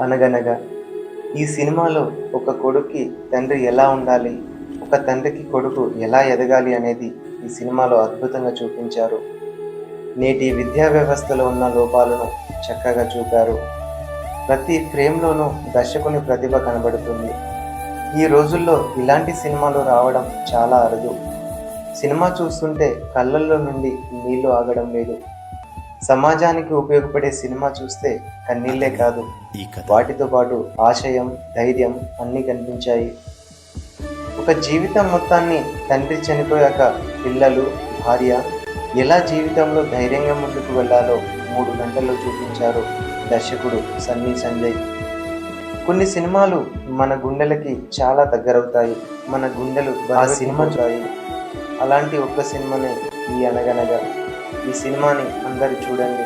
అనగనగా ఈ సినిమాలో ఒక కొడుక్కి తండ్రి ఎలా ఉండాలి, ఒక తండ్రికి కొడుకు ఎలా ఎదగాలి అనేది ఈ సినిమాలో అద్భుతంగా చూపించారు. నేటి విద్యా వ్యవస్థలో ఉన్న లోపాలను చక్కగా చూపారు. ప్రతి ఫ్రేమ్‌లోనూ దర్శకుని ప్రతిభ కనబడుతుంది. ఈ రోజుల్లో ఇలాంటి సినిమాలు రావడం చాలా అరుదు. సినిమా చూస్తుంటే కళ్ళల్లో నుండి నీళ్లు ఆగడం లేదు. సమాజానికి ఉపయోగపడే సినిమా చూస్తే కన్నీళ్లే కాదు, ఈ కథ వాటితో పాటు ఆశయం, ధైర్యం అన్నీ కనిపించాయి. ఒక జీవితం మొత్తాన్ని తండ్రి చనిపోయాక పిల్లలు, భార్య ఎలా జీవితంలో ధైర్యంగా ముందుకు వెళ్ళాలో 3 గంటల్లో చూపించారు దర్శకుడు సన్నీ సంజయ్. కొన్ని సినిమాలు మన గుండెలకి చాలా దగ్గరవుతాయి. మన గుండెలు ఆ సినిమా చూడాయి. అలాంటి ఒక్క సినిమానే ఈ అనగనగా. ఈ సినిమాని అందరూ చూడండి.